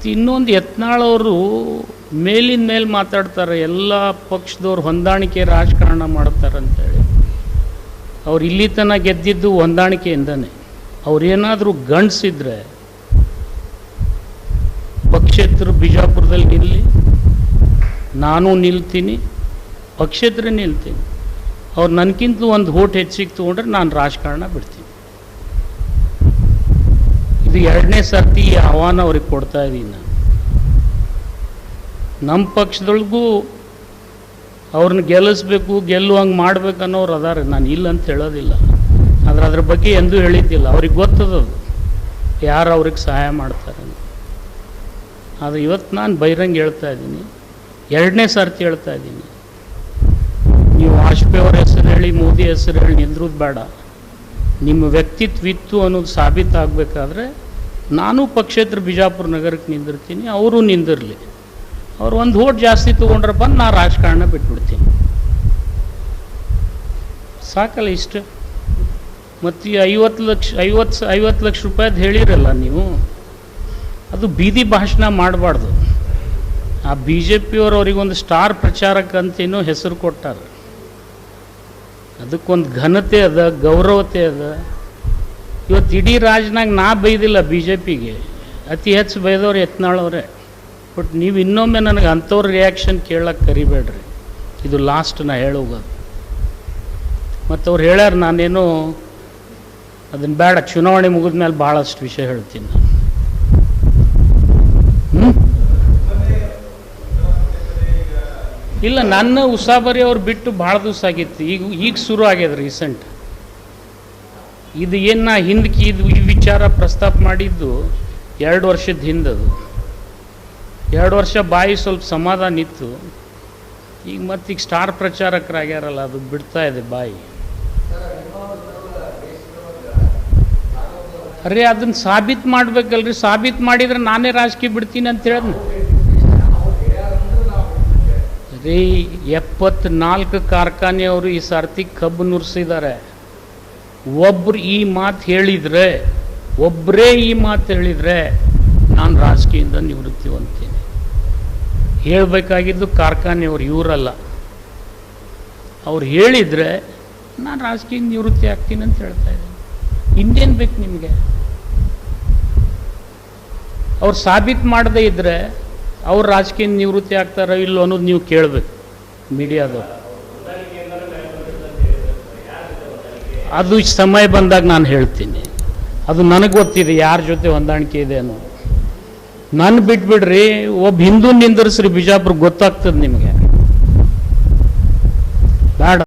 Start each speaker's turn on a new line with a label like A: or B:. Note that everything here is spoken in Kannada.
A: ಮತ್ತು ಇನ್ನೊಂದು ಯತ್ನಾಳವರು ಮೇಲಿನ ಮೇಲೆ ಮಾತಾಡ್ತಾರೆ, ಎಲ್ಲ ಪಕ್ಷದವ್ರು ಹೊಂದಾಣಿಕೆ ರಾಜಕಾರಣ ಮಾಡ್ತಾರೆ ಅಂತೇಳಿ. ಅವ್ರು ಇಲ್ಲಿ ತನಕ ಗೆದ್ದಿದ್ದು ಹೊಂದಾಣಿಕೆಯಿಂದನೇ. ಅವ್ರೇನಾದರೂ ಗಂಡಸಿದ್ರೆ ಪಕ್ಷೇತರ ಬಿಜಾಪುರದಲ್ಲಿ ನಿಲ್ಲಿ, ನಾನು ನಿಲ್ತೀನಿ, ಪಕ್ಷೇತರ ನಿಲ್ತೀನಿ. ಅವ್ರು ನನಗಿಂತಲೂ ಒಂದು ಓಟ್ ಹೆಚ್ಚಿಗೆ ತೊಗೊಂಡ್ರೆ ನಾನು ರಾಜಕಾರಣ ಬಿಡ್ತೀನಿ. ಇದು ಎರಡನೇ ಸರ್ತಿ ಈ ಆಹ್ವಾನ ಅವ್ರಿಗೆ ಕೊಡ್ತಾ ಇದ್ದೀನಿ ನಾನು. ನಮ್ಮ ಪಕ್ಷದೊಳಗೂ ಅವ್ರನ್ನ ಗೆಲ್ಲಿಸ್ಬೇಕು, ಗೆಲ್ಲುವಂಗೆ ಮಾಡ್ಬೇಕು ಅನ್ನೋರು ಅದಾರೆ, ನಾನು ಇಲ್ಲ ಅಂತ ಹೇಳೋದಿಲ್ಲ. ಆದರೆ ಅದ್ರ ಬಗ್ಗೆ ಎಂದೂ ಹೇಳಿದ್ದಿಲ್ಲ. ಅವ್ರಿಗೆ ಗೊತ್ತದದು ಯಾರು ಅವ್ರಿಗೆ ಸಹಾಯ ಮಾಡ್ತಾರೆ ಅಂತ. ಆದರೆ ಇವತ್ತು ನಾನು ಬಹಿರಂಗ ಹೇಳ್ತಾ ಇದ್ದೀನಿ, ಎರಡನೇ ಸರ್ತಿ ಹೇಳ್ತಾ ಇದ್ದೀನಿ, ನೀವು ವಾಜಪೇಯಿ ಅವ್ರ ಹೆಸರು ಹೇಳಿ ಮೋದಿ ಹೆಸರು ಹೇಳಿ ನಿಂದ್ರೋದು ಬೇಡ. ನಿಮ್ಮ ವ್ಯಕ್ತಿತ್ವ ಇತ್ತು ಅನ್ನೋದು ಸಾಬೀತಾಗಬೇಕಾದ್ರೆ ನಾನು ಪಕ್ಷೇತರ ಬಿಜಾಪುರ ನಗರಕ್ಕೆ ನಿಂದಿರ್ತೀನಿ, ಅವರು ನಿಂದಿರಲಿ. ಅವ್ರು ಒಂದು ಓಟ್ ಜಾಸ್ತಿ ತೊಗೊಂಡ್ರೆ ಬಂದು ನಾನು ರಾಜಕಾರಣ ಬಿಟ್ಬಿಡ್ತೀನಿ, ಸಾಕಲ್ಲ ಇಷ್ಟ. ಮತ್ತು ಈ 50 ಲಕ್ಷ ರೂಪಾಯಿದು ಹೇಳಿರಲ್ಲ ನೀವು, ಅದು ಬೀದಿ ಭಾಷಣ ಮಾಡಬಾರ್ದು. ಆ ಬಿ ಜೆ ಪಿಯವರು ಅವರಿಗೊಂದು ಸ್ಟಾರ್ ಪ್ರಚಾರಕ್ಕಂತೇನೋ ಹೆಸರು ಕೊಟ್ಟಾರೆ. ಅದಕ್ಕೊಂದು ಘನತೆ ಅದ, ಗೌರವತೆ ಅದ. ಇವತ್ತು ಇಡೀ ರಾಜ್ಯನಾಗ ನಾ ಬೈದಿಲ್ಲ ಬಿ ಜೆ ಪಿಗೆ, ಅತಿ ಹೆಚ್ಚು ಬೈದವ್ರು ಯತ್ನಾಳವ್ರೆ. ಬಟ್ ನೀವು ಇನ್ನೊಮ್ಮೆ ನನಗೆ ಅಂಥವ್ರ ರಿಯಾಕ್ಷನ್ ಕೇಳಕ್ಕೆ ಕರಿಬೇಡ್ರಿ, ಇದು ಲಾಸ್ಟ್ ನಾ ಹೇಳೋಗೋದು. ಮತ್ತು ಅವ್ರು ಹೇಳ್ಯಾರ, ನಾನೇನು ಅದನ್ನು ಬೇಡ, ಚುನಾವಣೆ ಮುಗಿದ ಮೇಲೆ ಭಾಳಷ್ಟು ವಿಷಯ ಹೇಳ್ತೀನಿ ನಾನು. ಇಲ್ಲ, ನನ್ನ ಉಸಾಬರಿ ಅವ್ರು ಬಿಟ್ಟು ಭಾಳ ದಿವಸ ಆಗಿತ್ತು, ಈಗ ಶುರು ಆಗ್ಯದ ರೀಸೆಂಟ್. ಇದು ಏನು ನಾ ಹಿಂದಕ್ಕೆ ಈ ವಿಚಾರ ಪ್ರಸ್ತಾಪ ಮಾಡಿದ್ದು 2 ವರ್ಷದ ಹಿಂದದು. 2 ವರ್ಷ ಬಾಯಿ ಸ್ವಲ್ಪ ಸಮಾಧಾನ ಇತ್ತು. ಈಗ ಮತ್ತೀಗ ಸ್ಟಾರ್ ಪ್ರಚಾರಕರಾಗ್ಯಾರಲ್ಲ, ಅದು ಬಿಡ್ತಾ ಇದೆ ಬಾಯಿ. ಅರೆ ಅದನ್ನು ಸಾಬೀತು ಮಾಡ್ಬೇಕಲ್ರಿ, ಸಾಬೀತು ಮಾಡಿದರೆ ನಾನೇ ರಾಜಕೀಯ ಬಿಡ್ತೀನಿ ಅಂತ ಹೇಳಿದ್ನು ರೀ. 74 ಕಾರ್ಖಾನೆಯವರು ಈ ಸರ್ತಿ ಕಬ್ಬು ನುರಿಸಿದ್ದಾರೆ. ಒಬ್ಬರು ಈ ಮಾತು ಹೇಳಿದರೆ, ಒಬ್ಬರೇ ಈ ಮಾತು ಹೇಳಿದರೆ ನಾನು ರಾಜಕೀಯದಿಂದ ನಿವೃತ್ತಿ ಹೊಂದ್ತೀನಿ. ಹೇಳಬೇಕಾಗಿದ್ದು ಕಾರ್ಖಾನೆಯವರು, ಇವರಲ್ಲ. ಅವ್ರು ಹೇಳಿದರೆ ನಾನು ರಾಜಕೀಯದಿಂದ ನಿವೃತ್ತಿ ಆಗ್ತೀನಿ ಅಂತ ಹೇಳ್ತಾ ಇದ್ದೀನಿ. ಇನ್ನೇನು ಬೇಕು ನಿಮಗೆ? ಅವ್ರು ಸಾಬೀತು ಮಾಡದೇ ಇದ್ದರೆ ಅವ್ರು ರಾಜಕೀಯ ನಿವೃತ್ತಿ ಆಗ್ತಾರೋ ಇಲ್ಲೋ ಅನ್ನೋದು ನೀವು ಕೇಳಬೇಕು ಮೀಡಿಯಾದವ್ರು. ಅದು ಸಮಯ ಬಂದಾಗ ನಾನು ಹೇಳ್ತೀನಿ. ಅದು ನನಗೆ ಗೊತ್ತಿದೆ ಯಾರ ಜೊತೆ ಹೊಂದಾಣಿಕೆ ಇದೆ ಅನ್ನೋದು. ನಾನು ಬಿಟ್ಬಿಡ್ರಿ, ಒಬ್ಬ ಹಿಂದೂ ನಿಂದಿರಿಸ್ರಿ ಬಿಜಾಪುರ, ಗೊತ್ತಾಗ್ತದೆ ನಿಮಗೆ. ಬೇಡ.